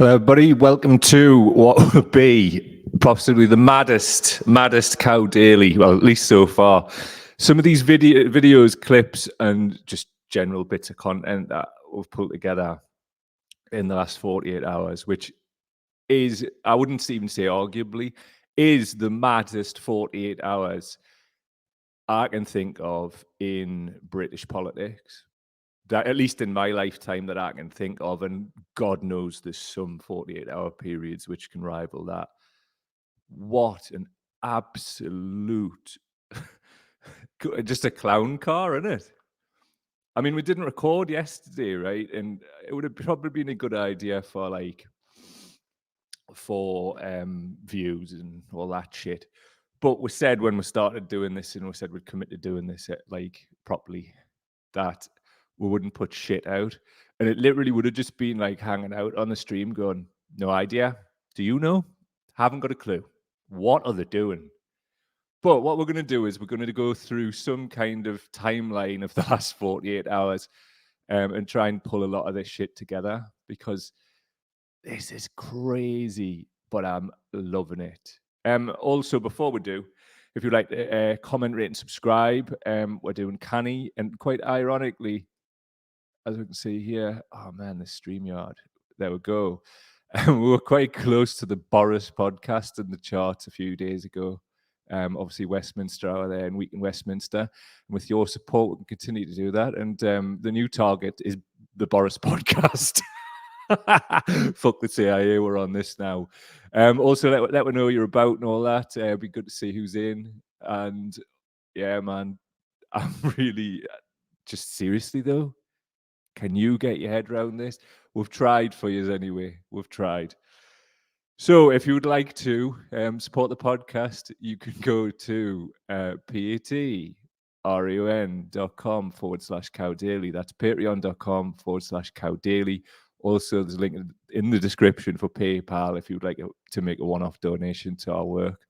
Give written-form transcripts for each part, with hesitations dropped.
Hello, everybody. Welcome to what would be possibly the maddest cow daily. Well, at least so far. Some of these videos, clips, and just general bits of content that we've pulled together in the last 48 hours, which is, I wouldn't even say arguably, is the maddest 48 hours I can think of in British politics. That, at least in my lifetime, that I can think of, and God knows there's some 48-hour periods which can rival that. What an absolute just a clown car, isn't it? I mean, we didn't record yesterday, right? And it would have probably been a good idea for views and all that shit. But we said when we started doing this, and we said we'd commit to doing this properly, that we wouldn't put shit out. And it literally would have just been like hanging out on the stream going, no idea. Do you know? Haven't got a clue. What are they doing? But what we're going to do is we're going to go through some kind of timeline of the last 48 hours and try and pull a lot of this shit together, because this is crazy, but I'm loving it. Also, before we do, if you'd like to comment, rate, and subscribe, we're doing canny, and quite ironically, as we can see here, oh man, the StreamYard. There we go. We were quite close to the Boris podcast in the charts a few days ago. Obviously, Westminster are there, and Week in Westminster. And with your support, we can continue to do that. And the new target is the Boris podcast. Fuck the CIA, we're on this now. Also, let me know you're about and all that. It'd be good to see who's in. And yeah, man, I'm really, just seriously though, can you get your head around this? We've tried for you anyway. We've tried. So if you would like to support the podcast, you can go to patreon.com/cowdaily. That's patreon.com/cowdaily. Also, there's a link in the description for PayPal if you'd like to make a one-off donation to our work.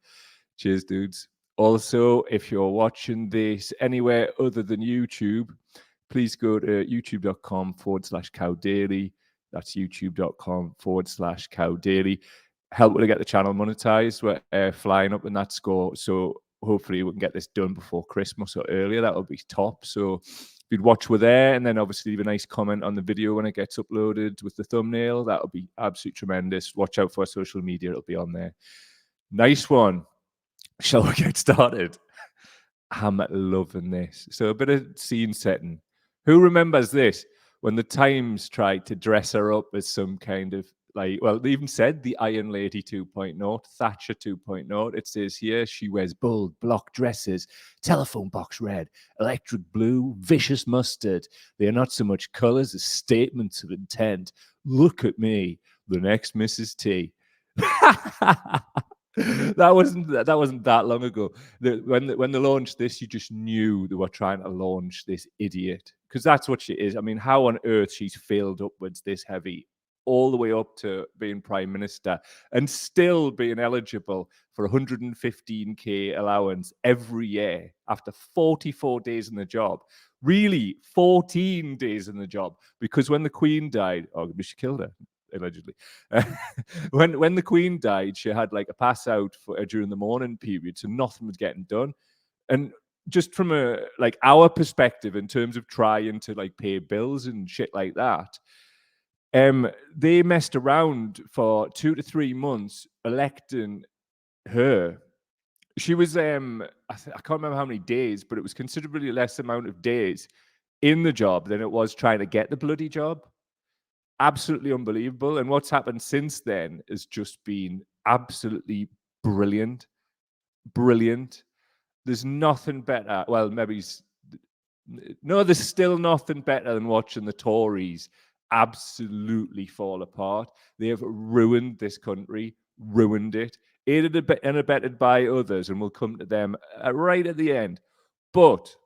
Cheers, dudes. Also, if you're watching this anywhere other than YouTube, please go to youtube.com/cowdaily. That's youtube.com/cowdaily. Help to get the channel monetized. We're flying up in that score. So hopefully we can get this done before Christmas or earlier. That would be top. So if you'd watch, we're there. And then obviously leave a nice comment on the video when it gets uploaded with the thumbnail. That would be absolutely tremendous. Watch out for our social media. It'll be on there. Nice one. Shall we get started? I'm loving this. So a bit of scene setting. Who remembers this? When the Times tried to dress her up as some kind of they even said the Iron Lady 2.0, Thatcher 2.0. It says here she wears bold block dresses, telephone box red, electric blue, vicious mustard. They are not so much colours as statements of intent. Look at me, the next Mrs. T. That wasn't that long ago. When they launched this, you just knew they were trying to launch this idiot, because that's what she is. I mean, how on earth she's failed upwards this heavy, all the way up to being Prime Minister and still being eligible for 115k allowance every year after 44 days in the job. Really, 14 days in the job, because when the Queen died, she killed her. Allegedly, when the Queen died, she had like a pass out during the morning period, so nothing was getting done. And just from our perspective, in terms of trying to pay bills and shit like that, they messed around for 2 to 3 months electing her. She was I can't remember how many days, but it was considerably less amount of days in the job than it was trying to get the bloody job. Absolutely unbelievable. And what's happened since then has just been absolutely brilliant. Brilliant. There's nothing better. Well, there's still nothing better than watching the Tories absolutely fall apart. They have ruined this country, ruined it, aided and abetted by others, and we'll come to them right at the end. But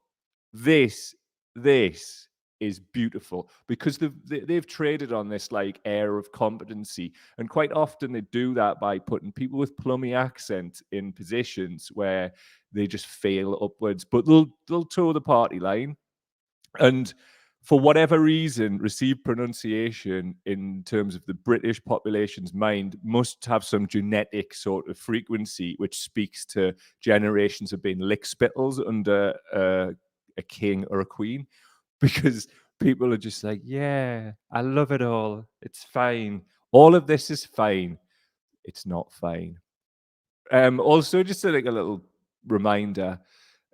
this is beautiful, because they've traded on this air of competency, and quite often they do that by putting people with plummy accent in positions where they just fail upwards, but they'll toe the party line. And for whatever reason, received pronunciation in terms of the British population's mind must have some genetic sort of frequency, which speaks to generations of being lickspittles under a king or a queen, because people are just like, yeah, I love it all. It's fine. All of this is fine. It's not fine. Also, just a little reminder,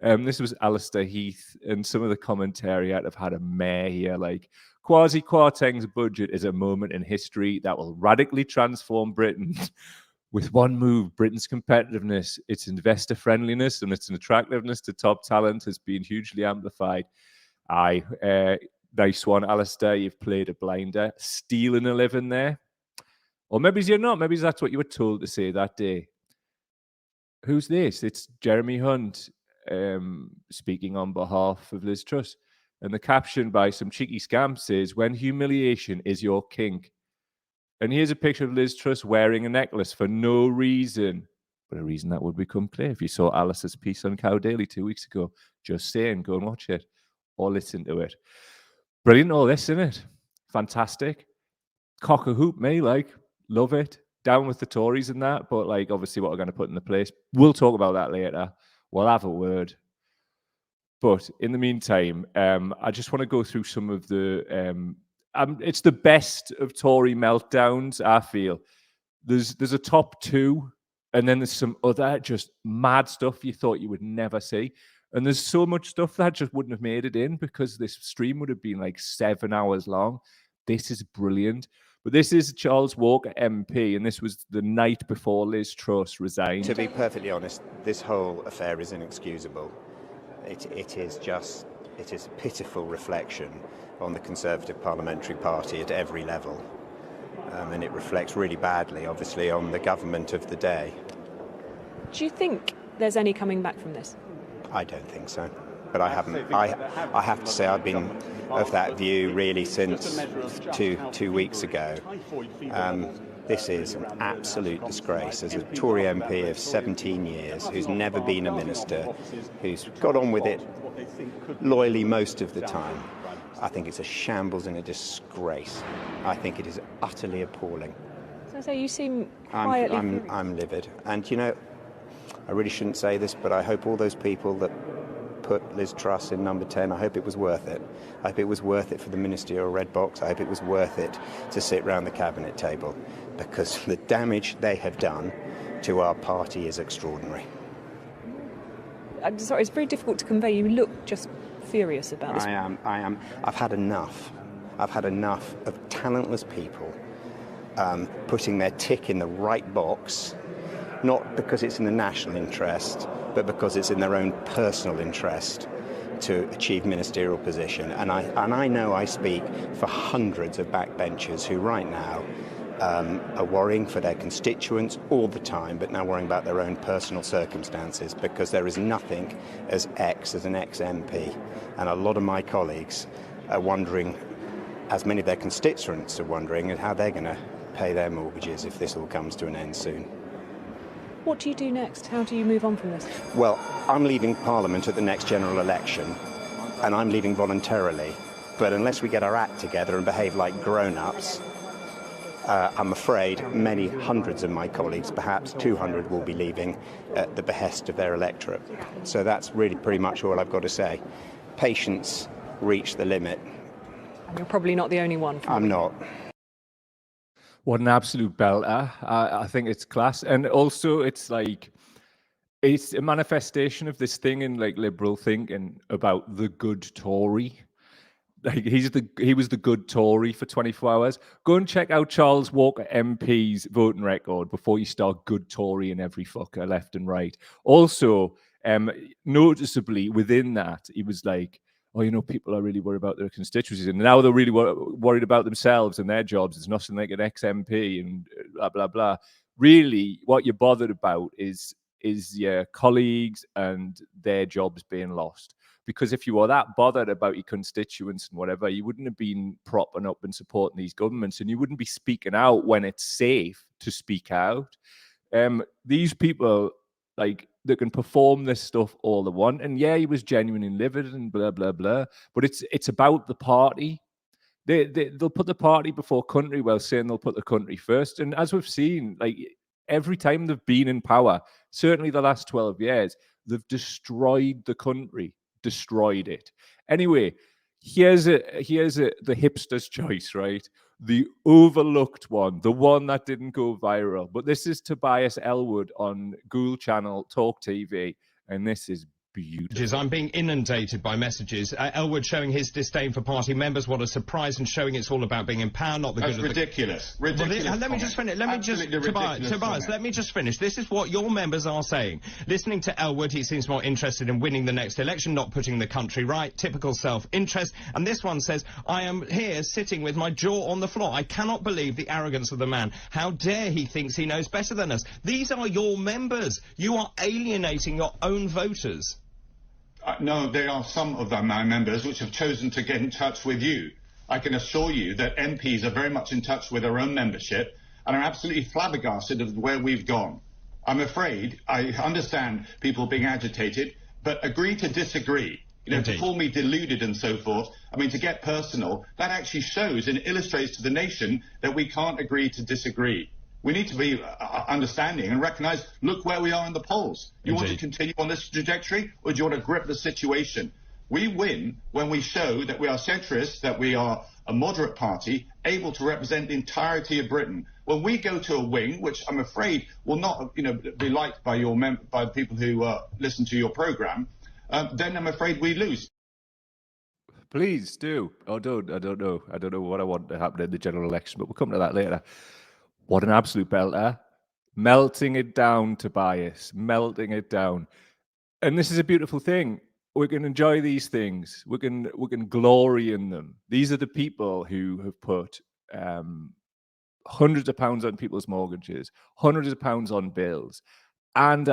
this was Alistair Heath, and some of the commentary I'd have had a mare here, like, Kwasi Kwarteng's budget is a moment in history that will radically transform Britain. With one move, Britain's competitiveness, its investor friendliness, and its attractiveness to top talent has been hugely amplified. Aye, nice one, Alistair. You've played a blinder, stealing a living there. Or maybe you're not. Maybe that's what you were told to say that day. Who's this? It's Jeremy Hunt speaking on behalf of Liz Truss. And the caption by some cheeky scamps is, "When humiliation is your kink." And here's a picture of Liz Truss wearing a necklace for no reason, but a reason that would become clear if you saw Alice's piece on Cow Daily 2 weeks ago. Just saying, go and watch it or listen to it. Brilliant, all this, isn't it? Fantastic. Cock a hoop, me, like, love it. Down with the Tories and that, but like, obviously, what we're going to put in the place, we'll talk about that later. We'll have a word. But in the meantime, I just want to go through some of the. It's the best of Tory meltdowns, I feel. There's a top two, and then there's some other just mad stuff you thought you would never see. And there's so much stuff that just wouldn't have made it in because this stream would have been like 7 hours long. This is brilliant. But this is Charles Walker MP, and this was the night before Liz Truss resigned. To be perfectly honest, this whole affair is inexcusable. It is a pitiful reflection on the Conservative Parliamentary Party at every level. And it reflects really badly, obviously, on the government of the day. Do you think there's any coming back from this? I don't think so. But I haven't. I have to say I've been of that view really since two weeks ago. This is an absolute disgrace. As a Tory MP of 17 years, who's never been a minister, who's got on with it loyally most of the time, I think it's a shambles and a disgrace. I think it is utterly appalling. So you seem quietly... I'm livid. And, you know, I really shouldn't say this, but I hope all those people that put Liz Truss in number 10, I hope it was worth it. I hope it was worth it for the ministerial red box. I hope it was worth it to sit round the cabinet table, because the damage they have done to our party is extraordinary. I'm sorry, it's very difficult to convey. You look just furious about this. I am. I've had enough. I've had enough of talentless people putting their tick in the right box, not because it's in the national interest, but because it's in their own personal interest to achieve ministerial position. And I know I speak for hundreds of backbenchers who right now are worrying for their constituents all the time, but now worrying about their own personal circumstances, because there is nothing as an ex-MP. And a lot of my colleagues are wondering, as many of their constituents are wondering, how they're going to pay their mortgages if this all comes to an end soon. What do you do next? How do you move on from this? Well, I'm leaving Parliament at the next general election, and I'm leaving voluntarily. But unless we get our act together and behave like grown-ups, I'm afraid many hundreds of my colleagues, perhaps 200, will be leaving at the behest of their electorate. So that's really pretty much all I've got to say. Patience reached the limit. And you're probably not the only one. I'm not. What an absolute belter. I think it's class. And also it's like, it's a manifestation of this thing in like liberal thinking about the good Tory. Like he was the good Tory for 24 hours. Go and check out Charles Walker MP's voting record before you start good Tory in every fucker left and right. Also, noticeably within that, he was like, oh, you know, people are really worried about their constituencies, and now they're really worried about themselves and their jobs. It's nothing like an ex-MP and blah, blah, blah. Really, what you're bothered about is your colleagues and their jobs being lost. Because if you were that bothered about your constituents and whatever, you wouldn't have been propping up and supporting these governments, and you wouldn't be speaking out when it's safe to speak out. These people, like, perform this stuff all they want. And yeah, he was genuine and livid and blah blah blah. But it's about the party. They'll put the party before country while saying they'll put the country first. And as we've seen, like every time they've been in power, certainly the last 12 years, they've destroyed the country, destroyed it. Anyway, here's the hipster's choice, right? The overlooked one, the one that didn't go viral. But this is Tobias Ellwood on Google Channel Talk TV, and this is beautiful. I'm being inundated by messages. Elwood showing his disdain for party members. What a surprise, and showing it's all about being in power, not the good of the... ridiculous. Well, let me just finish. Tobias, let me just finish. This is what your members are saying. Listening to Elwood, he seems more interested in winning the next election, not putting the country right. Typical self-interest. And this one says, I am here sitting with my jaw on the floor. I cannot believe the arrogance of the man. How dare he thinks he knows better than us. These are your members. You are alienating your own voters. No, there are some of my members which have chosen to get in touch with you. I can assure you that MPs are very much in touch with their own membership and are absolutely flabbergasted of where we've gone. I'm afraid, I understand people being agitated, but agree to disagree. You know, to call me deluded and so forth, I mean, to get personal, that actually shows and illustrates to the nation that we can't agree to disagree. We need to be understanding and recognise, look where we are in the polls. You want to continue on this trajectory, or do you want to grip the situation? We win when we show that we are centrist, that we are a moderate party, able to represent the entirety of Britain. When we go to a wing, which I'm afraid will not, be liked by by the people who listen to your programme, then I'm afraid we lose. Please do. I don't know what I want to happen in the general election, but we'll come to that later. What an absolute belter. Melting it down, Tobias. Melting it down. And this is a beautiful thing. We can enjoy these things. We can glory in them. These are the people who have put hundreds of pounds on people's mortgages, hundreds of pounds on bills, and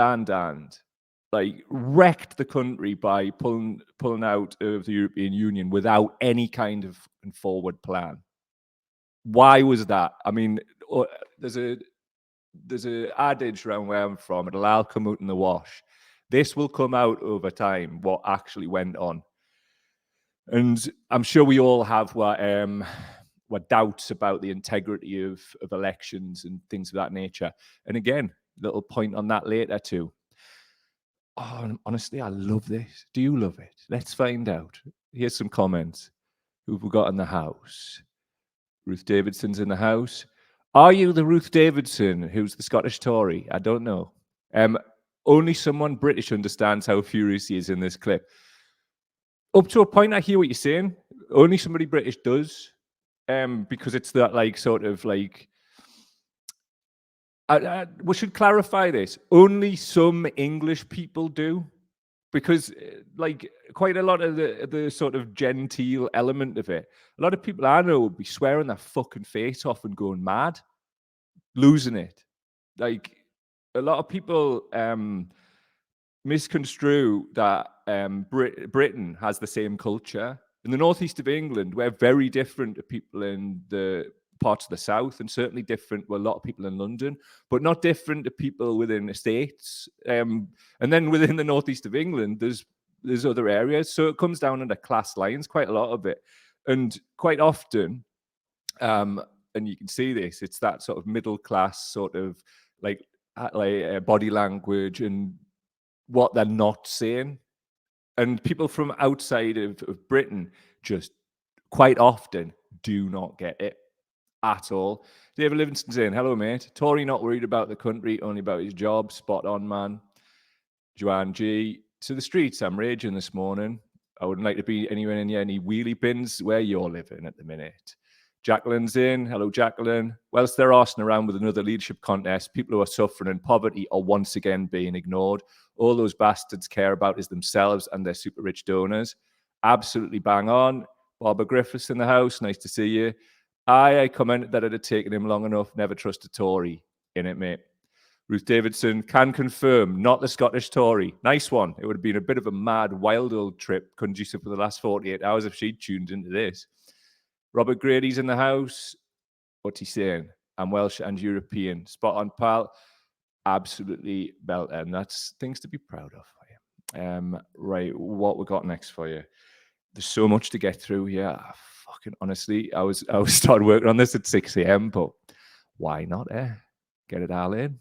like wrecked the country by pulling out of the European Union without any kind of forward plan. Why was that? I mean, there's a adage around where I'm from. It'll all come out in the wash. This will come out over time, what actually went on. And I'm sure we all have what doubts about the integrity of elections and things of that nature. And again, little point on that later too. Oh, honestly, I love this. Do you love it? Let's find out. Here's some comments. Who've we got in the house? Ruth Davidson's in the house. Are you the Ruth Davidson who's the Scottish Tory? I don't know. Only someone British understands how furious he is in this clip. Up to a point, I hear what you're saying. Only somebody British does, because it's that we should clarify this. Only some English people do, because quite a lot of the sort of genteel element of it, a lot of people I know would be swearing their fucking face off and going mad, losing it. Like, a lot of people misconstrue that Britain has the same culture. In the northeast of England, we're very different to people in the parts of the south, and certainly different to a lot of people in London, but not different to people within the States. And then within the northeast of England, there's other areas. So it comes down under class lines, quite a lot of it. And quite often, and you can see this, it's that sort of middle class sort of like body language and what they're not saying. And people from outside of Britain just quite often do not get it at all. David Livingston saying, hello, mate. Tory not worried about the country, only about his job. Spot on, man. Joanne G. To the streets, I'm raging this morning. I wouldn't like to be anywhere near any wheelie bins where you're living at the minute. Jacqueline's in. Hello, Jacqueline. Whilst they're arsing around with another leadership contest, people who are suffering in poverty are once again being ignored. All those bastards care about is themselves and their super rich donors. Absolutely bang on. Barbara Griffiths in the house. Nice to see you. I commented that it had taken him long enough. Never trust a Tory. In it, mate. Ruth Davidson can confirm, not the Scottish Tory. Nice one. It would have been a bit of a mad, wild old trip conducive for the last 48 hours if she'd tuned into this. Robert Grady's in the house. What's he saying? I'm Welsh and European. Spot on, pal. absolutely belter, and that's things to be proud of for you. Right, what we got next for you? There's so much to get through here. Fucking honestly, I was started working on this at 6 a.m., but why not? Get it all in.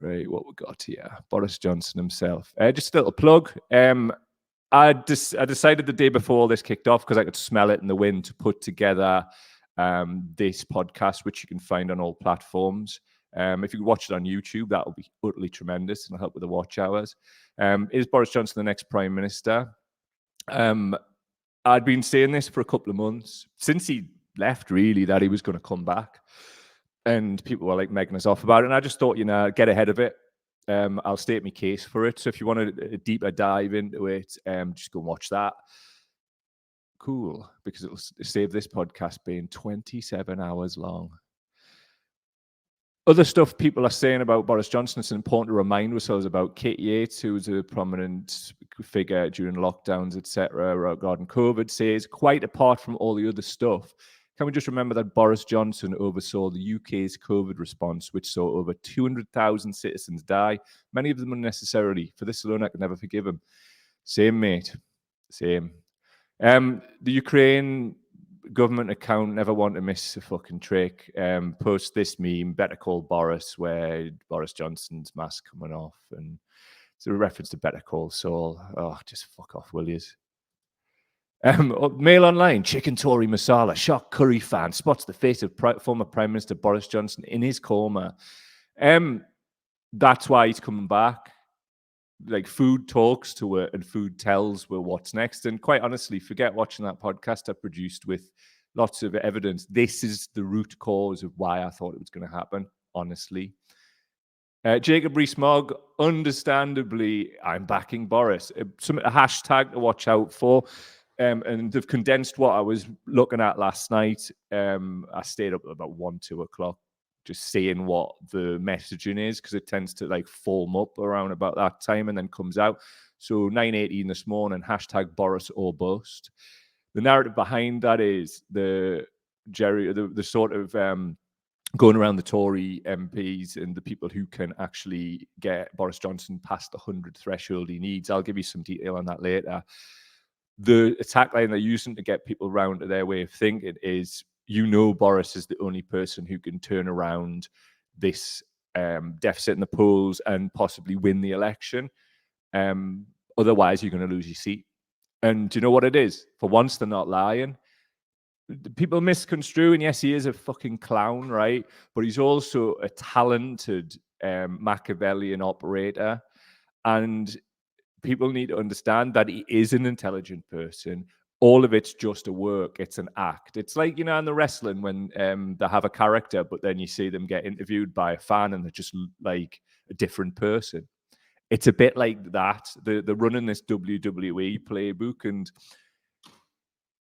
Right, what we got here? Boris Johnson himself. Just a little plug. I decided the day before this kicked off, because I could smell it in the wind, to put together this podcast, which you can find on all platforms. If you watch it on YouTube, that will be utterly tremendous and it'll help with the watch hours. Is Boris Johnson the next Prime Minister? I'd been saying this for a couple of months, since he left, really, that he was going to come back. And people were like megging us off about it. And I just thought, get ahead of it. I'll state my case for it. So if you want a deeper dive into it, just go and watch that. Cool, because it'll save this podcast being 27 hours long. Other stuff people are saying about Boris Johnson, it's important to remind ourselves about. Kate Yates, who was a prominent figure during lockdowns, etc., regarding COVID, says, quite apart from all the other stuff, can we just remember that Boris Johnson oversaw the UK's COVID response, which saw over 200,000 citizens die, many of them unnecessarily. For this alone, I could never forgive him. Same, mate. Same. The Ukraine government account, never want to miss a fucking trick, post this meme, Better Call Boris, where Boris Johnson's mask coming off, and it's a reference to Better Call Saul. Oh, just fuck off, will yous? Mail Online, chicken Tory masala, shocked curry fan, spots the face of former Prime Minister Boris Johnson in his coma. That's why he's coming back. Like, food talks to her and food tells her what's next. And quite honestly, forget watching that podcast I produced with lots of evidence. This is the root cause of why I thought it was going to happen, honestly. Jacob Rees-Mogg, understandably, I'm backing Boris. A hashtag to watch out for. And they've condensed what I was looking at last night. I stayed up at about 1, 2 o'clock, just seeing what the messaging is, because it tends to like form up around about that time and then comes out. So 9:18 this morning, hashtag Boris or bust. The narrative behind that is the sort of going around the Tory MPs and the people who can actually get Boris Johnson past the 100 threshold he needs. I'll give you some detail on that later. The attack line they're using to get people round to their way of thinking is, Boris is the only person who can turn around this deficit in the polls and possibly win the election. Otherwise, you're going to lose your seat. And do you know what it is? For once, they're not lying. People misconstrue, and yes, he is a fucking clown, right? But he's also a talented Machiavellian operator. And people need to understand that he is an intelligent person. All of it's just a work. It's an act. It's like, in the wrestling when they have a character, but then you see them get interviewed by a fan and they're just like a different person. It's a bit like that. They're running this WWE playbook, and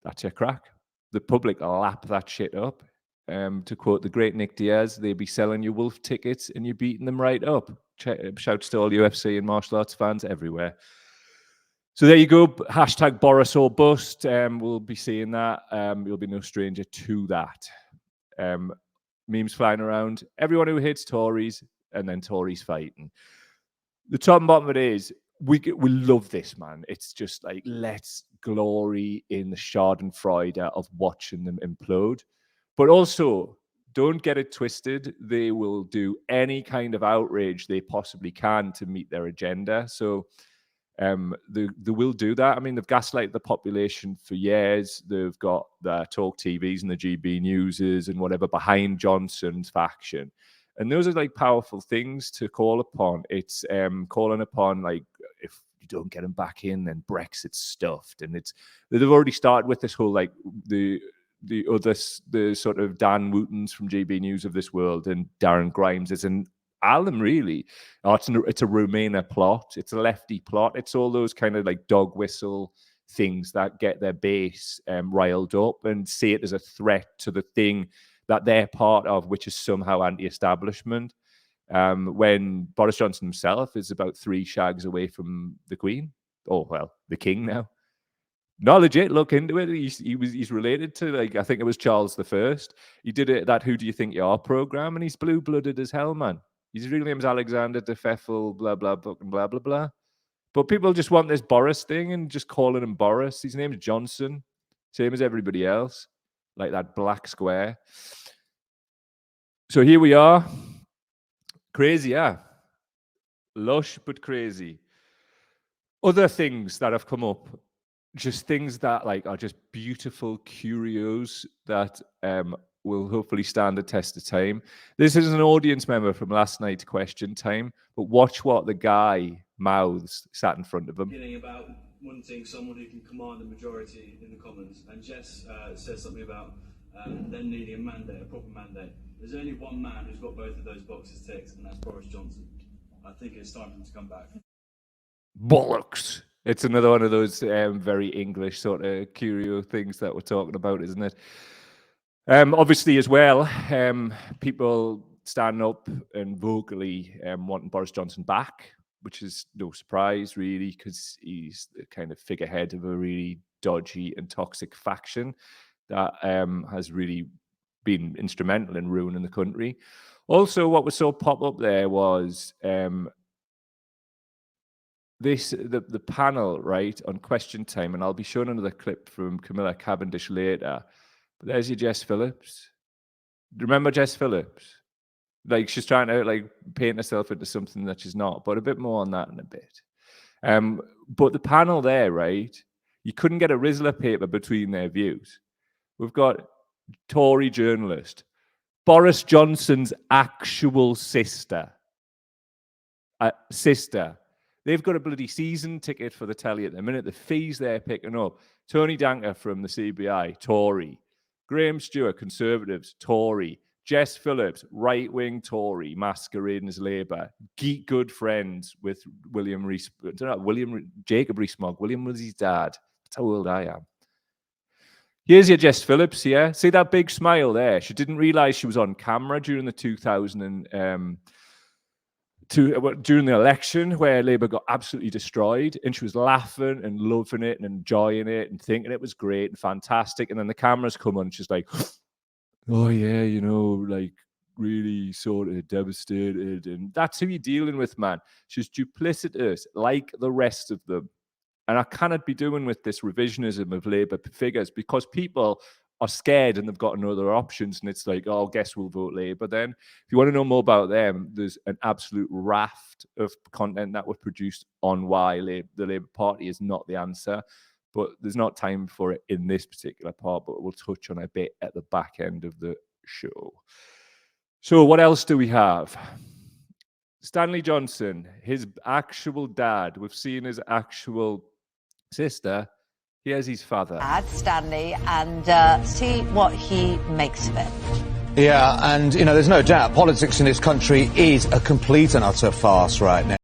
that's your crack. The public lap that shit up. To quote the great Nick Diaz, they'd be selling you wolf tickets and you're beating them right up. Shouts to all UFC and martial arts fans everywhere. So there you go. Hashtag Boris or bust. We'll be seeing that. You'll be no stranger to that. Memes flying around. Everyone who hates Tories, and then Tories fighting. The top and bottom of it is, we love this, man. It's just like, let's glory in the schadenfreude of watching them implode. But also, don't get it twisted. They will do any kind of outrage they possibly can to meet their agenda. So they will do that. I mean, they've gaslighted the population for years. They've got their talk TVs and the GB Newses and whatever behind Johnson's faction. And those are like powerful things to call upon. It's calling upon, like, if you don't get them back in, then Brexit's stuffed. And they've already started with this whole, like, the sort of Dan Wootons from GB News of this world and Darren Grimes is an Alan, really. It's a Remainer plot. It's a lefty plot. It's all those kind of like dog whistle things that get their base riled up and see it as a threat to the thing that they're part of, which is somehow anti-establishment. When Boris Johnson himself is about 3 shags away from the Queen. Oh, well, the King now. No, legit, look into it. He's related to, like, I think it was Charles I. He did that Who Do You Think You Are program, and he's blue-blooded as hell, man. His real name's Alexander de Pfeffel, blah, blah, blah, blah, blah, blah. But people just want this Boris thing and just calling him Boris. His name's Johnson, same as everybody else, like that black square. So here we are. Crazy, yeah. Lush, but crazy. Other things that have come up, just things that like are just beautiful curios that will hopefully stand the test of time. This is an audience member from last night's question time, but watch what the guy mouths sat in front of him. About wanting someone who can command the majority in the Commons, and Jess says something about them needing a mandate, a proper mandate. There's only one man who's got both of those boxes ticked, and that's Boris Johnson. I think it's time for him to come back. Bollocks. It's another one of those very English sort of curio things that we're talking about, isn't it? Obviously, as well, people stand up and vocally wanting Boris Johnson back, which is no surprise, really, because he's the kind of figurehead of a really dodgy and toxic faction that has really been instrumental in ruining the country. Also, what was so pop up there was the panel, right, on question time, and I'll be showing another clip from Camilla Cavendish later. But there's your Jess Phillips. Remember Jess Phillips? Like, she's trying to like paint herself into something that she's not, but a bit more on that in a bit. But the panel there, right, you couldn't get a Rizzler paper between their views. We've got Tory journalist, Boris Johnson's actual sister. They've got a bloody season ticket for the telly at the minute. The fees they're picking up. Tony Danker from the CBI, Tory. Graham Stewart, Conservatives, Tory. Jess Phillips, right-wing Tory, masquerading as Labour. Geek good friends with Jacob Rees-Mogg. William was his dad. That's how old I am. Here's your Jess Phillips here. See that big smile there? She didn't realise she was on camera during the during the election where Labour got absolutely destroyed, and she was laughing and loving it and enjoying it and thinking it was great and fantastic. And then the cameras come on and she's like, oh yeah, you know, like really sort of devastated. And that's who you're dealing with, man. She's duplicitous like the rest of them. And I cannot be doing with this revisionism of Labour figures because people are scared and they've got no other options. And it's like, oh, guess we'll vote Labour then. If you want to know more about them, there's an absolute raft of content that was produced on why the Labour Party is not the answer. But there's not time for it in this particular part, but we'll touch on a bit at the back end of the show. So what else do we have? Stanley Johnson, his actual dad. We've seen his actual sister. Here's his father. Stanley, and see what he makes of it. Yeah, and, you know, there's no doubt politics in this country is a complete and utter farce right now.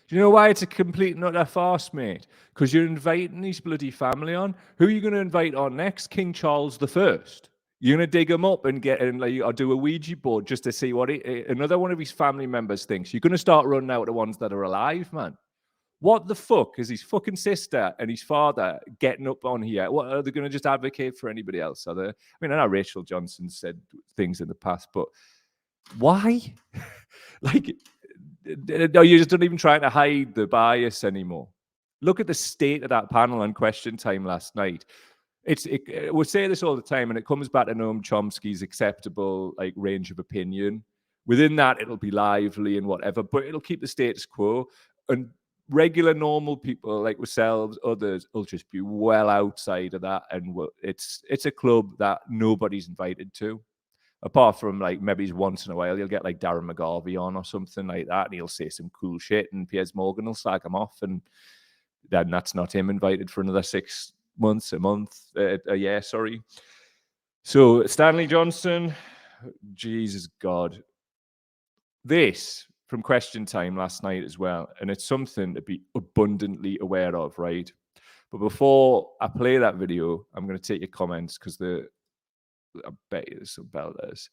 Do you know why it's a complete and utter farce, mate? Because you're inviting his bloody family on. Who are you going to invite on next? King Charles I. You're going to dig him up and get in, like, or do a Ouija board just to see what another one of his family members thinks. You're going to start running out the ones that are alive, man. What the fuck is his fucking sister and his father getting up on here? What, are they going to just advocate for anybody else? Are they? I mean, I know Rachel Johnson said things in the past, but why? Like, no, you're just not even trying to hide the bias anymore. Look at the state of that panel on question time last night. We say this all the time, and it comes back to Noam Chomsky's acceptable like range of opinion. Within that, it'll be lively and whatever, but it'll keep the status quo. And regular, normal people like ourselves, others, will just be well outside of that. And it's a club that nobody's invited to. Apart from like maybe once in a while, you'll get like Darren McGarvey on or something like that, and he'll say some cool shit, and Piers Morgan will slag him off, and then that's not him invited for another 6 months, a year, sorry. So Stanley Johnson, Jesus God. This from question time last night as well, and it's something to be abundantly aware of, right? But before I play that video, I'm going to take your comments because I bet you there's some belters.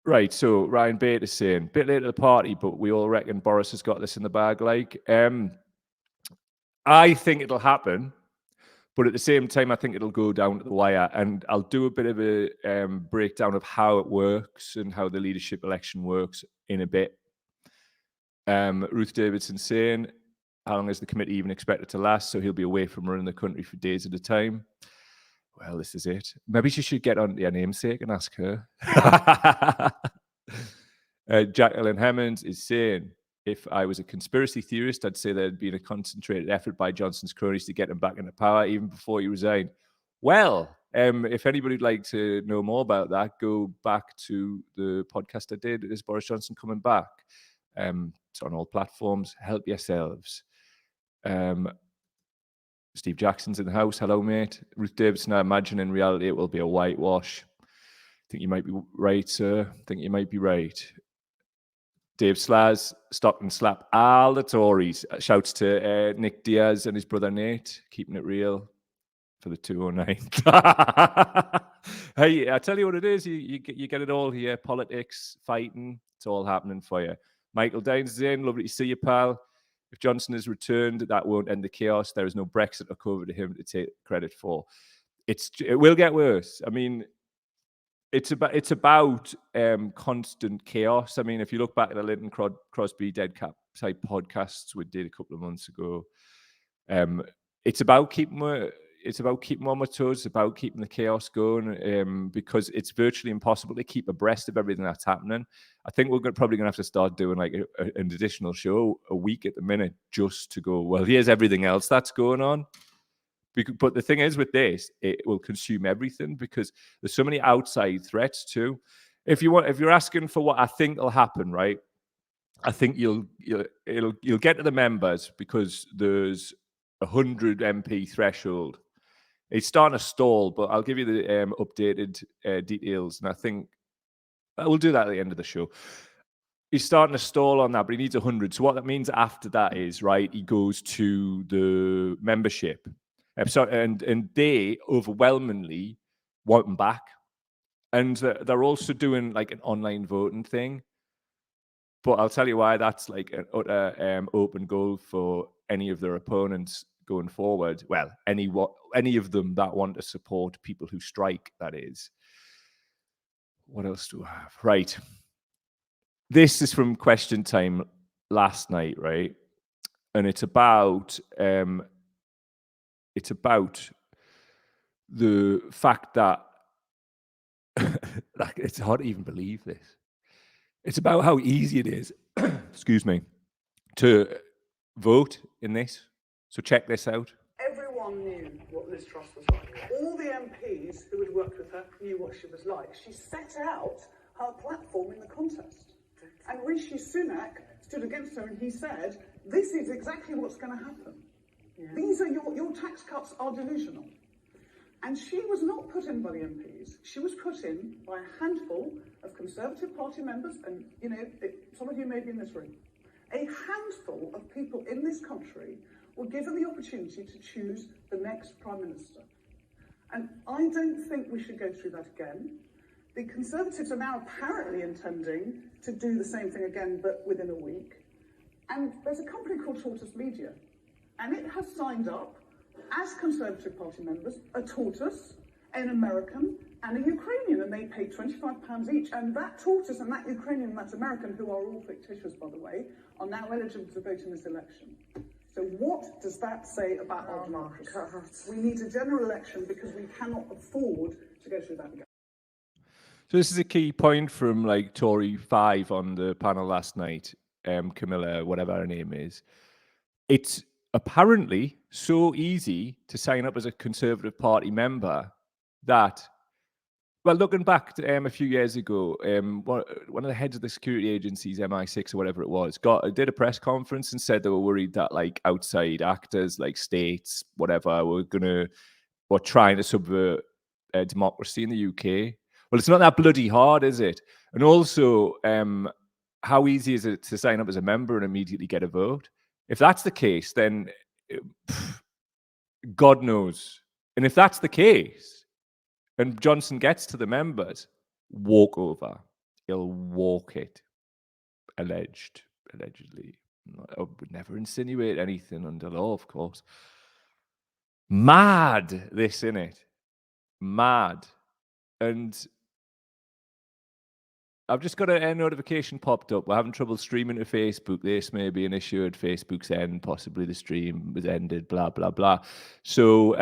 Right, so Ryan Bate is saying, bit late to the party, but we all reckon Boris has got this in the bag. Like, I think it'll happen, But at the same time, I think it'll go down to the wire, and I'll do a bit of a breakdown of how it works and how the leadership election works in a bit. Ruth Davidson saying, how long is the committee even expected to last? So he'll be away from running the country for days at a time. Well, this is it. Maybe she should get on your namesake and ask her. Jacqueline Hemmons is saying, if I was a conspiracy theorist, I'd say there'd been a concentrated effort by Johnson's cronies to get him back into power even before he resigned. Well, if anybody would like to know more about that, go back to the podcast I did. Is Boris Johnson coming back? It's on all platforms. Help yourselves. Steve Jackson's in the house. Hello, mate. Ruth Davidson, I imagine in reality it will be a whitewash. I think you might be right, sir. I think you might be right. Dave Slaz, Stockton Slap, all the Tories. Shouts to Nick Diaz and his brother Nate, keeping it real for the 209. Hey, I tell you what it is. You get it all here. Politics, fighting, it's all happening for you. Michael Dines is in. Lovely to see you, pal. If Johnson is returned, that won't end the chaos. There is no Brexit or COVID to him to take credit for. It will get worse. I mean, it's about constant chaos. I mean, if you look back at the Linton Crosby Dead Cap type podcasts we did a couple of months ago, it's about keeping on my toes. It's about keeping the chaos going, because it's virtually impossible to keep abreast of everything that's happening. I think we're probably going to have to start doing like an additional show a week at the minute just to go, well, here's everything else that's going on. But the thing is with this, it will consume everything because there's so many outside threats too. If you're asking for what I think will happen, right? I think you'll get to the members because there's 100 MP threshold. It's starting to stall, but I'll give you the updated details, and I think we'll do that at the end of the show. He's starting to stall on that, but he needs 100. So what that means after that is, right, he goes to the membership. And they overwhelmingly want him back. And they're also doing like an online voting thing. But I'll tell you why that's like an utter open goal for any of their opponents going forward. Well, any of them that want to support people who strike, that is. What else do I have? Right. This is from Question Time last night, right? And it's about the fact that like, it's hard to even believe this. It's about how easy it is, excuse me, to vote in this. So check this out. Everyone knew what Liz Truss was like. All the MPs who had worked with her knew what she was like. She set out her platform in the contest. And Rishi Sunak stood against her and he said, this is exactly what's going to happen. Yeah. These are your tax cuts are delusional. And she was not put in by the MPs. She was put in by a handful of Conservative Party members, and some of you may be in this room. A handful of people in this country were given the opportunity to choose the next Prime Minister. And I don't think we should go through that again. The Conservatives are now apparently intending to do the same thing again, but within a week. And there's a company called Tortoise Media, and it has signed up as Conservative Party members a tortoise, an American, and a Ukrainian, and they pay £25 each. And that tortoise and that Ukrainian and that American, who are all fictitious, by the way, are now eligible to vote in this election. So what does that say about our democracy? We need a general election because we cannot afford to go through that again. So this is a key point from like Tory 5 on the panel last night, Camilla, whatever her name is. It's apparently so easy to sign up as a Conservative Party member that, well, looking back to, a few years ago, one of the heads of the security agencies, MI6 or whatever it was, did a press conference and said they were worried that like outside actors, like states, whatever, were trying to subvert democracy in the UK. Well, it's not that bloody hard, is it? And also, how easy is it to sign up as a member and immediately get a vote? If that's the case, then God knows. And if that's the case, and Johnson gets to the members, walk over. He'll walk it. Allegedly. I would never insinuate anything under law, of course. Mad, this, innit? Mad. And I've just got a notification popped up. We're having trouble streaming to Facebook. This may be an issue at Facebook's end. Possibly the stream was ended, blah, blah, blah. So,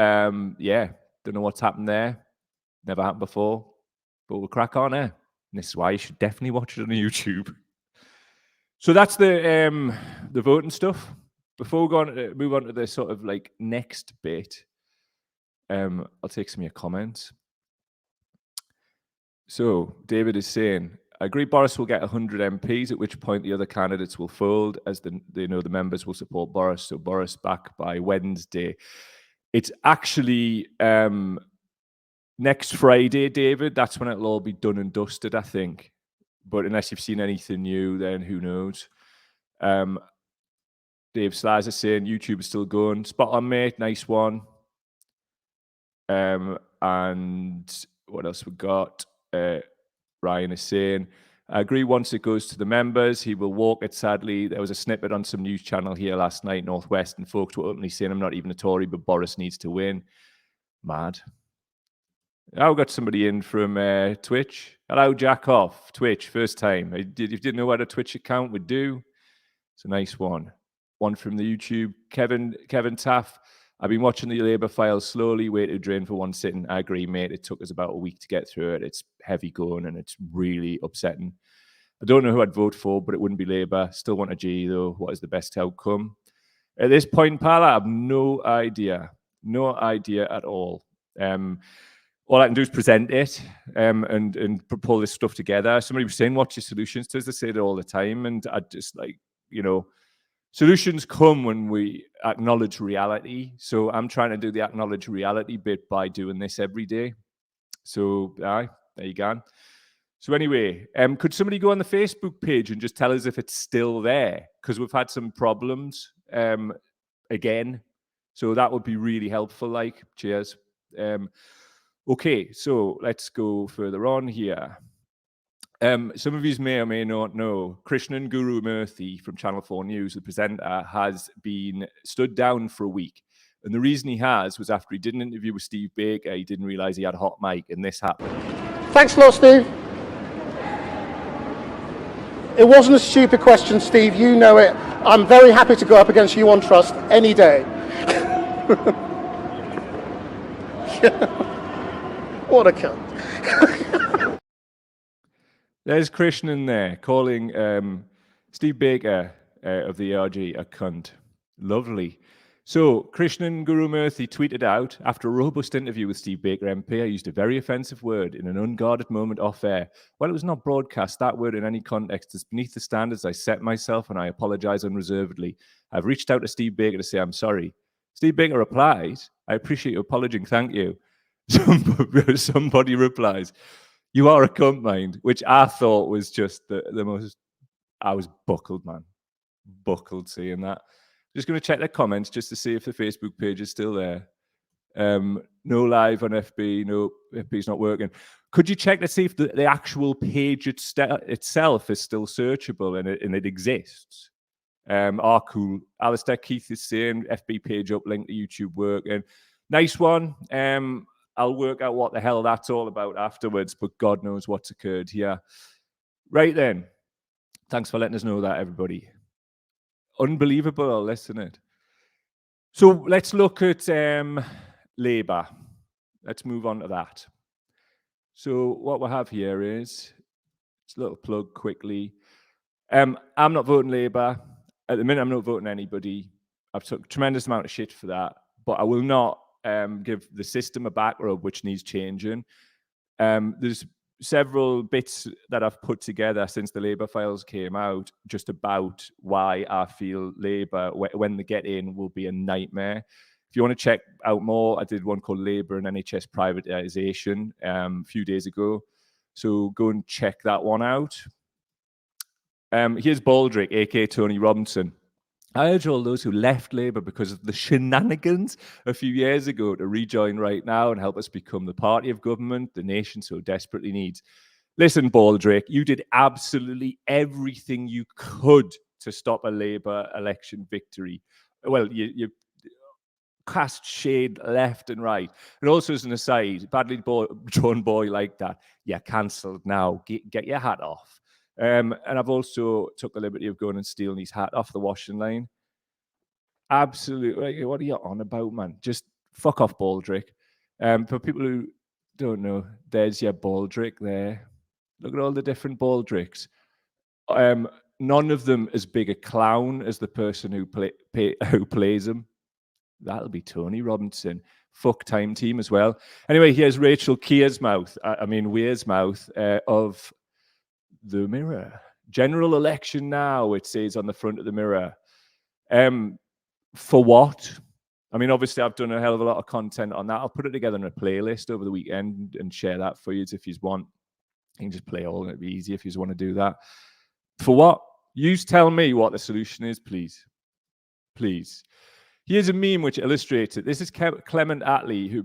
yeah, don't know what's happened there. Never happened before. But we'll crack on, eh? And this is why you should definitely watch it on YouTube. So that's the voting stuff. Before we move on to the sort of like next bit, I'll take some of your comments. So David is saying, I agree Boris will get 100 MPs, at which point the other candidates will fold, as they know the members will support Boris. So Boris back by Wednesday. It's actually next Friday, David. That's when it'll all be done and dusted, I think. But unless you've seen anything new, then who knows? Dave Slice is saying YouTube is still going. Spot on, mate. Nice one. And what else we got? Ryan is saying, I agree once it goes to the members, he will walk it, sadly. There was a snippet on some news channel here last night, Northwest, and folks were openly saying, I'm not even a Tory, but Boris needs to win. Mad. I've got somebody in from Twitch. Hello, Jack off. Twitch, first time. If you didn't know what a Twitch account would do, it's a nice one. One from the YouTube. Kevin Taff. I've been watching the Labour files slowly, wait to drain for one sitting. I agree, mate. It took us about a week to get through it. It's heavy going and it's really upsetting. I don't know who I'd vote for, but it wouldn't be Labour. Still want a G, though. What is the best outcome? At this point, pal, I have no idea. No idea at all. All I can do is present it and pull this stuff together. Somebody was saying, what's your solutions to us? I say it all the time. And I just like, you know, solutions come when we acknowledge reality. So I'm trying to do the acknowledge reality bit by doing this every day. So there you go. So anyway, could somebody go on the Facebook page and just tell us if it's still there? Because we've had some problems again. So that would be really helpful. Like, cheers. Okay, so let's go further on here. Some of you may or may not know, Krishnan Guru Murthy from Channel 4 News, the presenter, has been stood down for a week. And the reason he has was after he did an interview with Steve Baker, he didn't realise he had a hot mic, and this happened. Thanks a lot, Steve. It wasn't a stupid question, Steve. You know it. I'm very happy to go up against you on Truss any day. What a cunt. There's Krishnan there calling Steve Baker of the ARG a cunt. Lovely. So Krishnan Guru Murthy tweeted out, after a robust interview with Steve Baker MP, I used a very offensive word in an unguarded moment off air. While it was not broadcast, that word in any context is beneath the standards I set myself, and I apologize unreservedly. I've reached out to Steve Baker to say I'm sorry. Steve Baker replied, I appreciate your apology, thank you. Somebody replies, you are a cunt, mind, which I thought was just the most, I was buckled, man. Buckled seeing that. Just going to check the comments just to see if the Facebook page is still there. No live on FB, no, FB's not working. Could you check to see if the actual page itself is still searchable and it exists? Cool. Alistair Keith is saying FB page up, link to YouTube working. Nice one. I'll work out what the hell that's all about afterwards, but God knows what's occurred here. Right then. Thanks for letting us know that, everybody. Unbelievable, isn't it? So let's look at Labour. Let's move on to that. So what we have here is, just a little plug quickly. I'm not voting Labour. At the minute, I'm not voting anybody. I've took a tremendous amount of shit for that, but I will not give the system a back rub, which needs changing. There's several bits that I've put together since the Labour files came out, just about why I feel Labour, when they get in, will be a nightmare. If you want to check out more, I did one called Labour and NHS Privatisation a few days ago. So go and check that one out. Here's Baldrick, aka Tony Robinson. I urge all those who left Labour because of the shenanigans a few years ago to rejoin right now and help us become the party of government the nation so desperately needs. Listen, Baldrick, you did absolutely everything you could to stop a Labour election victory. Well, cast shade left and right. And also, as an aside, badly drawn boy like that, yeah, cancelled now. Get your hat off. And I've also took the liberty of going and stealing his hat off the washing line. Absolutely. What are you on about, man? Just fuck off, Baldrick. For people who don't know, there's your Baldrick there. Look at all the different Baldricks. None of them as big a clown as the person who plays him. That'll be Tony Robinson. Fuck Time Team as well. Anyway, here's Rachel Weir's mouth of the Mirror. General election now, it says on the front of the Mirror. For what? I mean, obviously, I've done a hell of a lot of content on that. I'll put it together in a playlist over the weekend and share that for you if you want. You can just play all, and it'd be easy if you want to do that. For what? You tell me what the solution is, please. Please. Here's a meme which illustrates it. This is Clement Attlee, who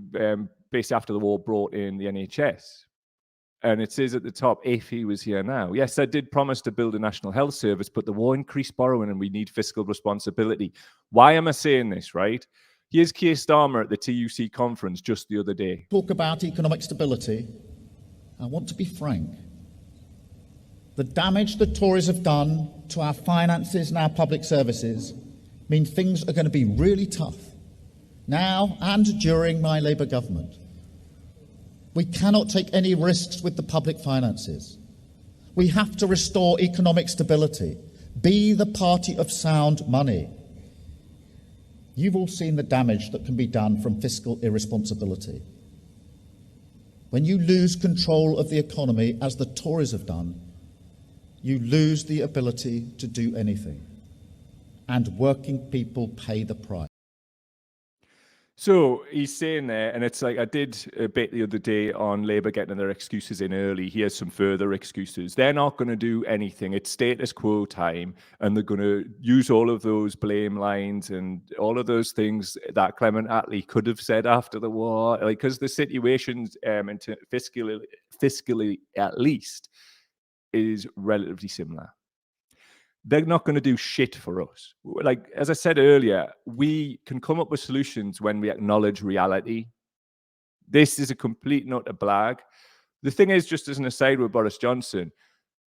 basically after the war brought in the NHS. And it says at the top, if he was here now. Yes, I did promise to build a national health service, but the war increased borrowing and we need fiscal responsibility. Why am I saying this, right? Here's Keir Starmer at the TUC conference just the other day. Talk about economic stability. I want to be frank. The damage the Tories have done to our finances and our public services mean things are going to be really tough now and during my Labour government. We cannot take any risks with the public finances. We have to restore economic stability, be the party of sound money. You've all seen the damage that can be done from fiscal irresponsibility. When you lose control of the economy, as the Tories have done, you lose the ability to do anything. And working people pay the price. So he's saying there, and it's like I did a bit the other day on Labour getting their excuses in early. Here's some further excuses. They're not going to do anything. It's status quo time, and they're going to use all of those blame lines and all of those things that Clement Attlee could have said after the war, like because the situation, fiscally at least, is relatively similar. They're not going to do shit for us. Like, as I said earlier, we can come up with solutions when we acknowledge reality. This is a complete nut of blag. The thing is, just as an aside with Boris Johnson,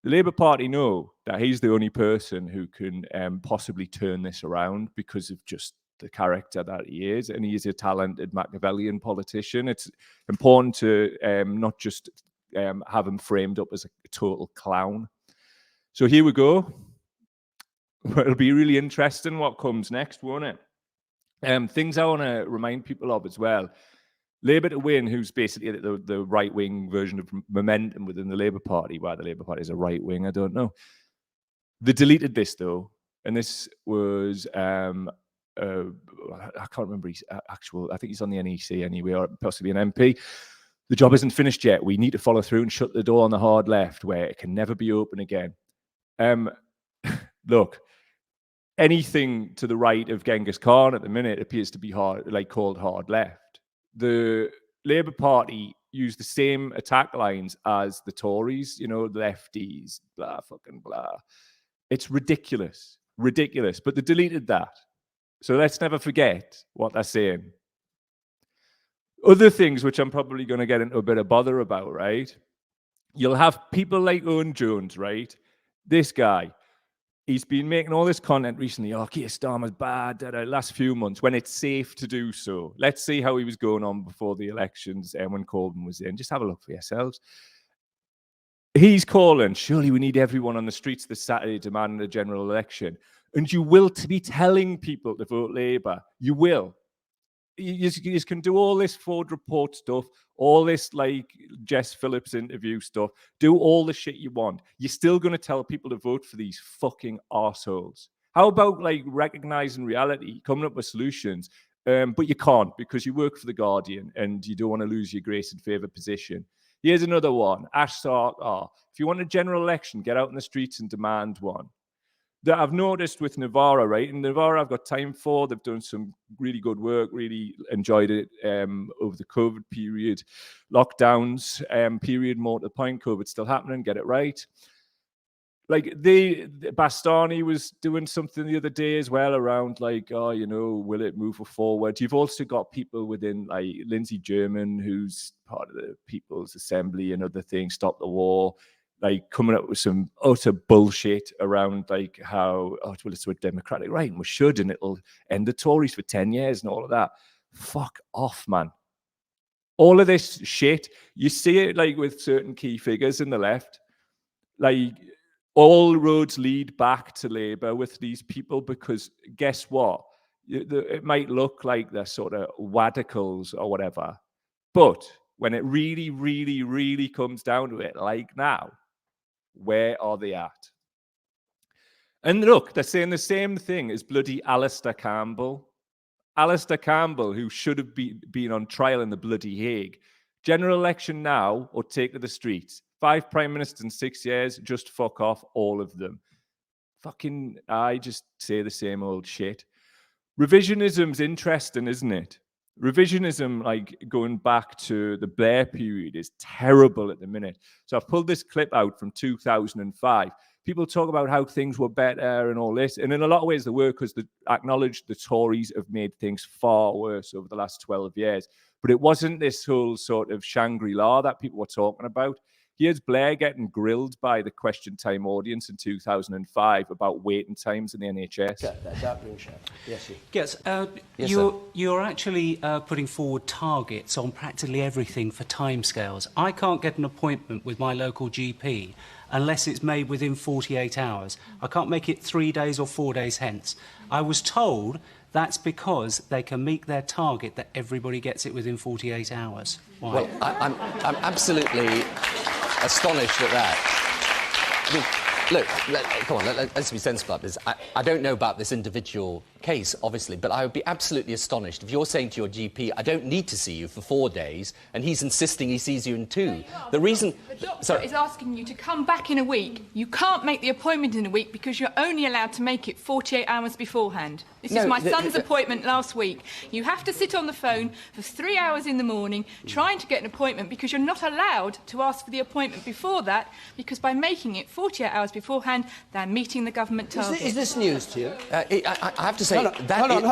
the Labour Party know that he's the only person who can possibly turn this around because of just the character that he is. And he is a talented Machiavellian politician. It's important to not just have him framed up as a total clown. So here we go. It'll be really interesting what comes next, won't it? Things I want to remind people of as well. Labour to win, who's basically the right-wing version of Momentum within the Labour Party. Why the Labour Party is a right-wing, I don't know. They deleted this, though. And this was, I can't remember his actual, I think he's on the NEC anyway, or possibly an MP. The job isn't finished yet. We need to follow through and shut the door on the hard left where it can never be open again. Look, anything to the right of Genghis Khan at the minute appears to be called hard left. The Labour Party use the same attack lines as the Tories, the lefties, blah, fucking blah. It's ridiculous, ridiculous. But they deleted that. So let's never forget what they're saying. Other things which I'm probably going to get into a bit of bother about, right? You'll have people like Owen Jones, right? This guy. He's been making all this content recently. Oh, Keir Starmer's bad, last few months, when it's safe to do so. Let's see how he was going on before the elections and when Corbyn was in. Just have a look for yourselves. He's calling, surely we need everyone on the streets this Saturday demanding a general election. And you will be telling people to vote Labour. You will. You can do all this Ford report stuff, all this like Jess Phillips interview stuff, do all the shit you want. You're still going to tell people to vote for these fucking arseholes. How about like recognizing reality, coming up with solutions, but you can't because you work for The Guardian and you don't want to lose your grace and favour position. Here's another one. Ash Sarkar. If you want a general election, get out in the streets and demand one. That I've noticed with Navarra, right? In Navarra, I've got time for. They've done some really good work, really enjoyed it over the COVID period. Lockdowns period, more to the point, COVID's still happening, get it right. like Bastani was doing something the other day as well around like, oh, you know, will it move forward? You've also got people within like Lindsay German, who's part of the People's Assembly and other things, Stop the War, like coming up with some utter bullshit around like how, oh, well, it's a democratic right and we should, and it'll end the Tories for 10 years and all of that. Fuck off, man. All of this shit, you see it like with certain key figures in the left, like all roads lead back to Labour with these people, because guess what? It might look like they're sort of radicals or whatever, but when it really, really, really comes down to it, like now, where are they at? And look, they're saying the same thing as bloody Alistair Campbell. Alistair Campbell, who should have been on trial in the bloody Hague. General election now or take to the streets. 5 prime ministers in 6 years, just fuck off, all of them. Fucking, I just say the same old shit. Revisionism's interesting, isn't it? Revisionism, like going back to the Blair period, is terrible at the minute. So I've pulled this clip out from 2005. People talk about how things were better and all this. And in a lot of ways, they were, because they acknowledged the Tories have made things far worse over the last 12 years. But it wasn't this whole sort of Shangri-La that people were talking about. Here's Blair getting grilled by the Question Time audience in 2005 about waiting times in the NHS. Yes, you're actually putting forward targets on practically everything for timescales. I can't get an appointment with my local GP unless it's made within 48 hours. I can't make it 3 days or 4 days hence. I was told that's because they can meet their target that everybody gets it within 48 hours. Why? Well, I'm absolutely astonished at that. I mean, look, come on, let's be sensible about this. I don't know about this individual case, obviously, but I would be absolutely astonished if you're saying to your GP, I don't need to see you for 4 days, and he's insisting he sees you in 2. The reason... The doctor is asking you to come back in a week. You can't make the appointment in a week because you're only allowed to make it 48 hours beforehand. This is my son's appointment last week. You have to sit on the phone for 3 hours in the morning trying to get an appointment because you're not allowed to ask for the appointment before that, because by making it 48 hours beforehand, they're meeting the government target. Is this news to you? I have to say, hold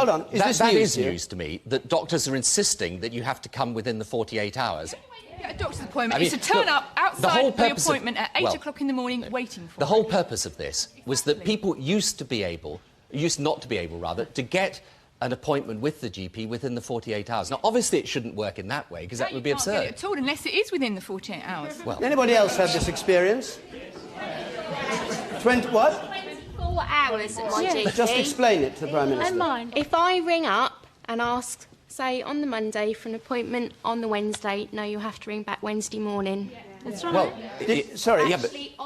on. That is news to me, that doctors are insisting that you have to come within the 48 hours. Get a doctor's appointment is to turn up outside the appointment at 8 o'clock in the morning waiting for The whole purpose of this was that people used not to be able, to get an appointment with the GP within the 48 hours. Now, obviously, it shouldn't work in that way, because that would be absurd. You can't get it at all unless it is within the 48 hours. Well, anybody else have this experience? 20 what? 24 hours at my GP. Just explain it to the Prime Minister. If I ring up and ask, say, on the Monday for an appointment on the Wednesday, no, you have to ring back Wednesday morning. That's right. Well, but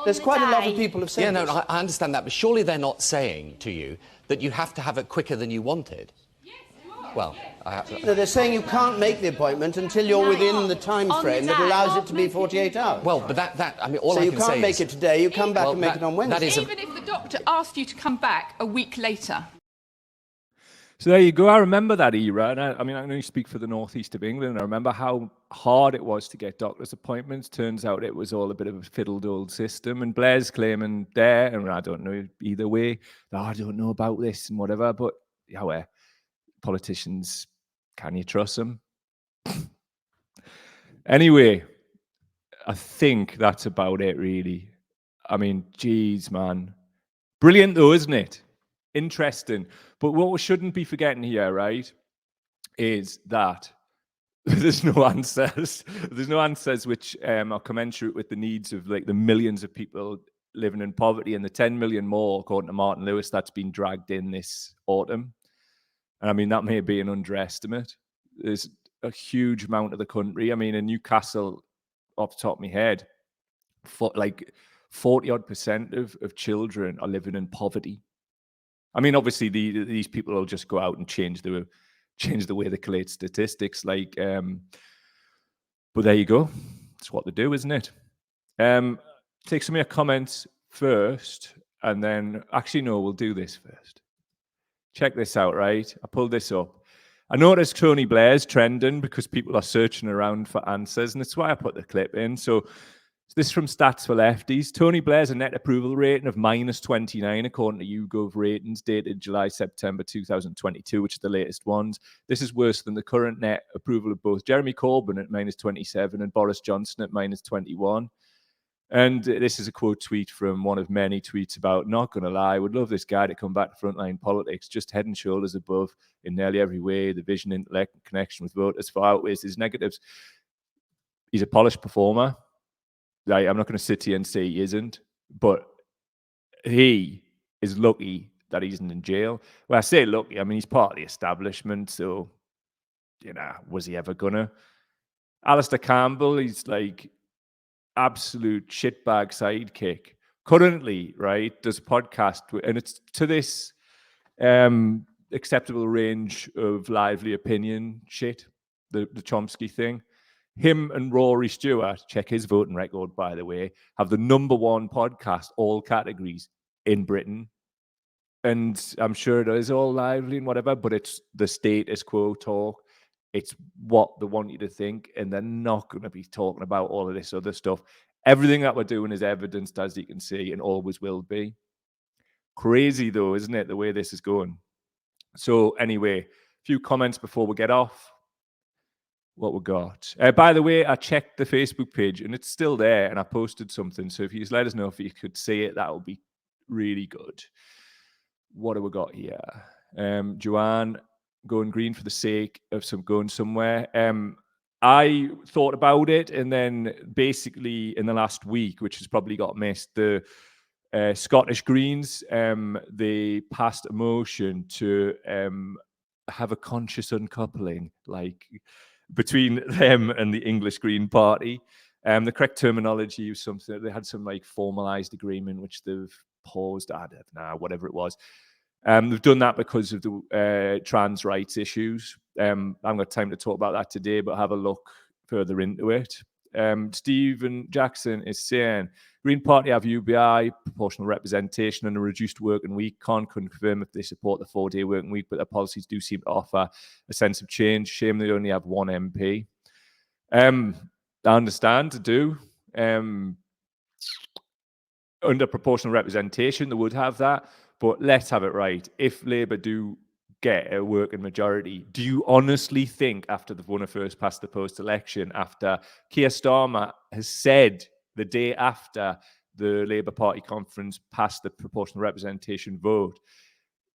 there's quite a lot of people have said this. I understand that, but surely they're not saying to you that you have to have it quicker than you wanted. Yes, you are. Well, no, they're saying you can't make the appointment until you're within the time frame that allows it to be 48 hours. Well, but I mean, all I can say is... So you can't make it today, you come back and make it on Wednesday. Even if the doctor asked you to come back a week later. So there you go. I remember that era. And I mean, I only speak for the northeast of England. I remember how hard it was to get doctor's appointments. Turns out it was all a bit of a fiddled old system. And Blair's claiming there, and I don't know either way, I don't know about this and whatever. But yeah, politicians, can you trust them? Anyway, I think that's about it, really. I mean, geez, man. Brilliant, though, isn't it? Interesting. But what we shouldn't be forgetting here, right, is that there's no answers. There's no answers which are commensurate with the needs of like the millions of people living in poverty and the 10 million more, according to Martin Lewis, that's been dragged in this autumn. And I mean, that may be an underestimate. There's a huge amount of the country. I mean, in Newcastle, off the top of my head, like 40% of children are living in poverty. I mean, obviously, these people will just go out and change the way they collate statistics. Like, but there you go. It's what they do, isn't it? Take some of your comments first, and then actually no, we'll do this first. Check this out, right? I pulled this up. I noticed Tony Blair's trending because people are searching around for answers, and that's why I put the clip in. So So this is from Stats for Lefties. Tony Blair's a net approval rating of -29, according to YouGov ratings, dated July-September 2022, which are the latest ones. This is worse than the current net approval of both Jeremy Corbyn at -27 and Boris Johnson at -21. And this is a quote tweet from one of many tweets about, not going to lie, would love this guy to come back to frontline politics, just head and shoulders above in nearly every way. The vision, intellect, and connection with voters far outweighs his negatives. He's a polished performer. Like, I'm not going to sit here and say he isn't, but he is lucky that he isn't in jail. Well, I say lucky, I mean, he's part of the establishment, so, you know, was he ever gonna? Alistair Campbell, he's like absolute shitbag sidekick. Currently, right, does a podcast, and it's to this acceptable range of lively opinion shit, the Chomsky thing. Him and Rory Stewart, check his voting record, by the way, have the #1 podcast, all categories in Britain. And I'm sure it is all lively and whatever, but it's the status quo talk. It's what they want you to think, and they're not going to be talking about all of this other stuff. Everything that we're doing is evidenced, as you can see, and always will be. Crazy, though, isn't it, the way this is going? So anyway, a few comments before we get off. What we got. By the way, I checked the Facebook page and it's still there, and I posted something. So if you just let us know if you could see it, that would be really good. What have we got here? Joanne, going green for the sake of some going somewhere. I thought about it, and then basically in the last week, which has probably got missed, the Scottish Greens, they passed a motion to have a conscious uncoupling, like between them and the English Green Party. The correct terminology was something, they had some like formalized agreement, which they've paused, I don't know, whatever it was. They've done that because of the trans rights issues. I haven't got time to talk about that today, but have a look further into it. Stephen Jackson is saying, Green Party have UBI, proportional representation, and a reduced working week. Can't confirm if they support the 4-day working week, but their policies do seem to offer a sense of change. Shame they only have one MP. I understand to do. Under proportional representation, they would have that, but let's have it right. If Labour do get a working majority, do you honestly think, after they've won a first past the post election, after Keir Starmer has said the day after the Labour Party conference passed the proportional representation vote,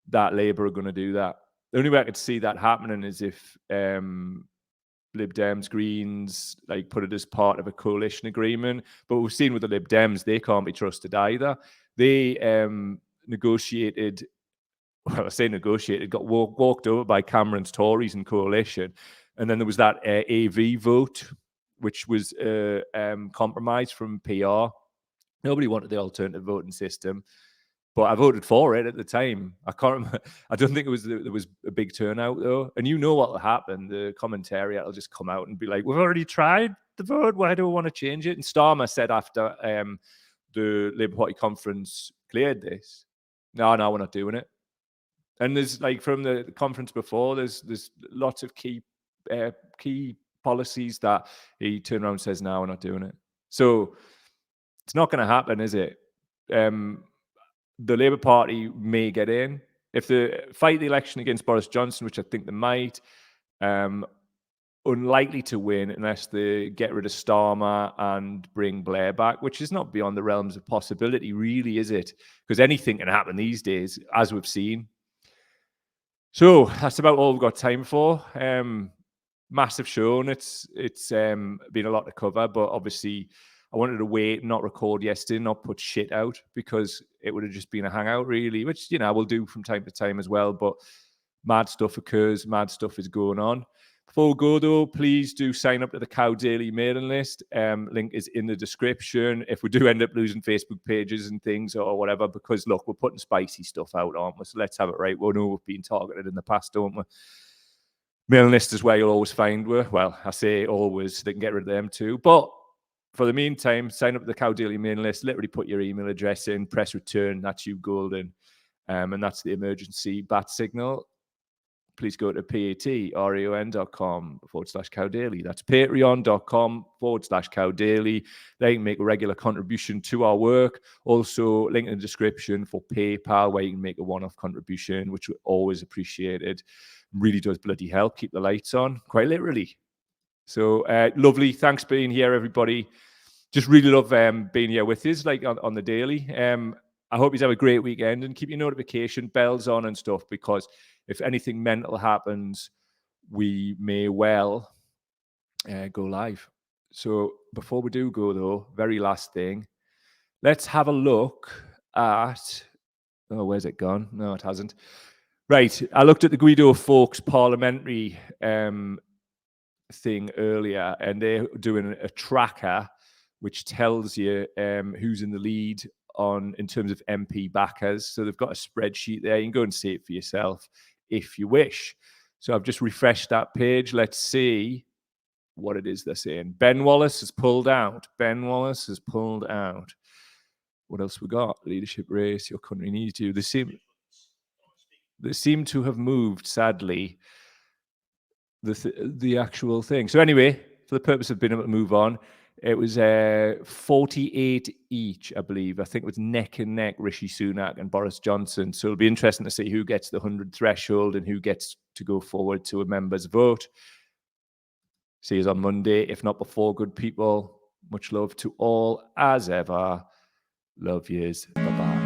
that Labour are going to do that? The only way I could see that happening is if Lib Dems, Greens, like put it as part of a coalition agreement. But we've seen with the Lib Dems, they can't be trusted either. They negotiated, well, I say negotiated, got walked over by Cameron's Tories and coalition. And then there was that AV vote, which was compromise from PR. Nobody wanted the alternative voting system, but I voted for it at the time. I can't remember. I don't think there was a big turnout though. And you know what will happen? The commentariat will just come out and be like, "We've already tried the vote. Why do we want to change it?" And Starmer said after the Labour Party conference cleared this, no, we're not doing it. And there's like from the conference before, there's lots of key policies that he turned around and says, "No, we're not doing it." So it's not going to happen, is it? The Labour Party may get in. If they fight the election against Boris Johnson, which I think they might, unlikely to win unless they get rid of Starmer and bring Blair back, which is not beyond the realms of possibility, really, is it? Because anything can happen these days, as we've seen. So that's about all we've got time for. Massive show, and it's been a lot to cover, but obviously I wanted to wait and not record yesterday, not put shit out, because it would have just been a hangout, really, which, you know, we'll do from time to time as well, but mad stuff occurs, mad stuff is going on. Before we go, though, please do sign up to the Cow Daily mailing list. Link is in the description. If we do end up losing Facebook pages and things or whatever, because, look, we're putting spicy stuff out, aren't we? So let's have it right. We know we've been targeted in the past, don't we? Mailing list is where you'll always find we. Well, I say always, they can get rid of them too. But for the meantime, sign up to the Cow Daily mailing list. Literally put your email address in, press return. That's you golden. And that's the emergency bat signal. please go to patreon.com/cowdaily. That's patreon.com/cowdaily. There you can make a regular contribution to our work. Also, link in the description for PayPal, where you can make a one-off contribution, which we always appreciated. Really does bloody help keep the lights on, quite literally. So lovely. Thanks for being here, everybody. Just really love being here with us, like on the daily. I hope you have a great weekend and keep your notification bells on and stuff, because if anything mental happens, we may well go live. So before we do go, though, very last thing, let's have a look at... Oh, where's it gone? No, it hasn't. Right, I looked at the Guido Fawkes parliamentary thing earlier, and they're doing a tracker which tells you who's in the lead in terms of MP backers. So they've got a spreadsheet there. You can go and see it for yourself if you wish. So I've just refreshed that page. Let's see what it is they're saying. Ben Wallace has pulled out. Ben Wallace has pulled out. What else we got? Leadership race. Your country needs you. They seem to have moved, sadly, the actual thing. So anyway, for the purpose of being able to move on, it was 48 each, I believe. I think it was neck and neck, Rishi Sunak and Boris Johnson. So it'll be interesting to see who gets the 100 threshold and who gets to go forward to a member's vote. See you on Monday, if not before, good people. Much love to all, as ever. Love yous. Bye-bye.